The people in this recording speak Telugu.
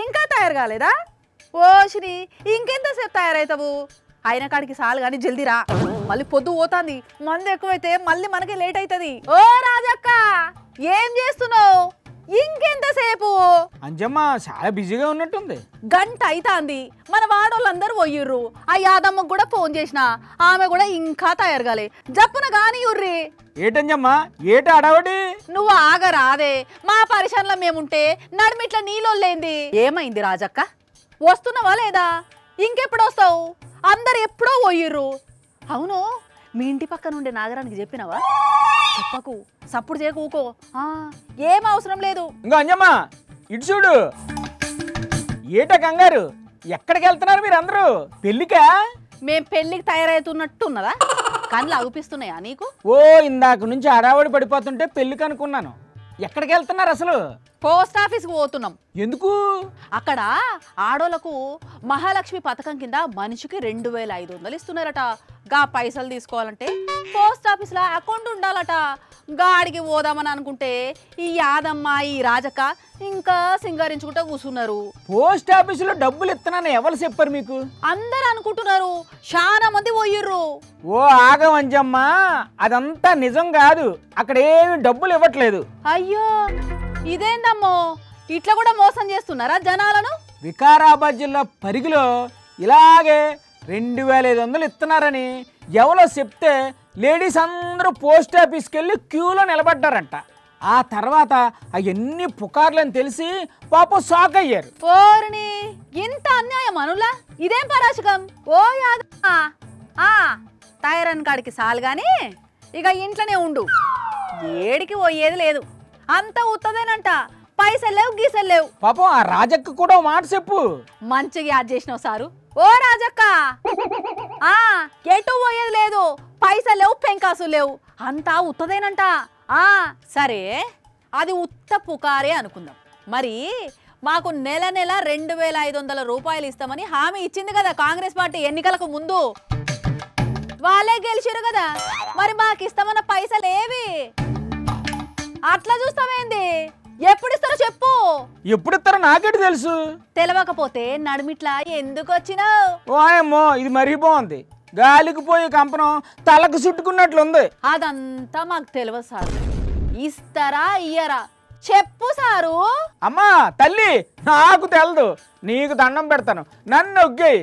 ఇంకా తయారు కాలేదా? ఓ శ్రీ, ఇంకెంతసేపు తయారవుతావు? అయిన కాడికి సాలు కానీ జల్దీ రా, మళ్ళీ పొద్దు పోతాంది. మంది ఎక్కువైతే మళ్ళీ మనకి లేట్ అవుతుంది. ఓ రాజక్క, ఏం చేస్తున్నావు? ఇంకెంతసేపు? అంజమ్మ చాలా బిజీగా ఉన్నట్టుంది. గంట అయితాంది. మన వాడోళ్ళందరూ పోయిర్రు. ఆ యాదమ్మకు కూడా ఫోన్ చేసిన, ఆమె కూడా ఇంకా తయారు కాలే. జప్పున గాని యుర్రి. ఏటంజమ్మ, ఏట అడవడి? నువ్వు ఆగరాదే, మా పరిశీలనలో మేముంటే నడిమిట్ల నీళ్ళోళ్ళేంది? ఏమైంది రాజక్క, వస్తున్నావా లేదా? ఇంకెప్పుడు వస్తావు? అందరు ఎప్పుడో పోయిర్రు. అవును, మీ ఇంటి పక్కన ఉండే నాగరానికి చెప్పినావా? చెప్పకు, సప్పుడు చేయకూకో. ఏం అవసరం లేదు. ఇంకో అంజమ్మ ఇటు చూడు. ఏట కంగారు, ఎక్కడికి వెళ్తున్నారు మీరు అందరూ? పెళ్ళికా? మేం పెళ్ళికి తయారవుతున్నట్టు ఉన్నదా? కళ్ళు అగుపిస్తున్నాయా నీకు? ఓ, ఇందాక నుంచి అడావడి పడిపోతుంటే పెళ్ళికి అనుకున్నాను. ఎక్కడికి వెళ్తున్నారు అసలు? పోస్ట్ ఆఫీస్కి పోతున్నాం. ఎందుకు? అక్కడ ఆడోళ్లకు మహాలక్ష్మి పథకం కింద మనిషికి 2500 ఇస్తున్నారట. గా పైసలు తీసుకోవాలంటే పోస్ట్ ఆఫీస్లో అకౌంట్ ఉండాలట. గాడికి పోదామని అనుకుంటే ఈ యాదమ్మ, ఈ రాజక్క ఇంకా సింగారించుకుంటూ కూర్చున్నారు. పోస్ట్ ఆఫీసులో డబ్బులు ఇస్తున్నాను ఎవరు చెప్పారు మీకు? అందరు అనుకుంటున్నారు, చాలా మంది పోయిర్రు. ఓ ఆగమంజమ్మ, అదంతా నిజం కాదు. అక్కడ ఏమి డబ్బులు ఇవ్వట్లేదు. అయ్యో, ఇదేందమ్మో, ఇట్లా కూడా మోసం చేస్తున్నారా జనాలను? వికారాబాద్ జిల్లా పరిగిలో ఇలాగే 2500 ఇస్తున్నారని ఎవరో చెప్తే లేడీస్ అందరూ పోస్ట్ ఆఫీస్కి వెళ్ళి క్యూలో నిలబడ్డారంట. ఆ తర్వాత అవన్నీ పుకార్లని తెలిసి పాపం షాక్ అయ్యారు. ఓర్ని, ఇంత అన్యాయం అనులా? ఇదేం పరాశకం? ఓ యాదమ్మా, తయారన్ కాడికి సాలు గాని ఇక ఇంట్లోనే ఉండు. ఏడికి పోయేది లేదు, అంత ఉత్తదేనంట. పైసలు లేవు, గీసలు లేవు. పాపం ఆ రాజక్క కూడా మాట చెప్పు. మంచిగా యాద్ చేసినావు సారు. ఓ రాజక్క, ఎటు పోయేది లేదు, పైసలు లేవు, పెంకాసు లేవు, అంతా ఉత్తదేనంట. సరే, అది ఉత్త పుకారే అనుకుందాం. మరి మాకు నెల నెల 2500 రూపాయలు ఇస్తామని హామీ ఇచ్చింది కదా కాంగ్రెస్ పార్టీ ఎన్నికలకు ముందు. వాళ్ళే గెలిచారు కదా, మరి మాకు ఇస్తామన్న పైసలు ఏవి? అట్లా చూస్తామేంది? ఎప్పుడు ఇస్తారో చెప్పు. ఎప్పుడు ఇస్తారో నాకేటి తెలుసు? తెలవకపోతే నడిమిట్లా ఎందుకు వచ్చినావు? ఓయమ్మో, ఇది మరీ బాగుంది. గాలికి పోయి కంపనం తలకు చుట్టుకున్నట్లుంది. అదంతా మాకు తెలియదు సారు. ఇస్తారా ఇయ్యరా చెప్పు సారు. అమ్మా తల్లి, నాకు తెలదు. నీకు దండం పెడతాను, నన్ను ఒగ్గేయి.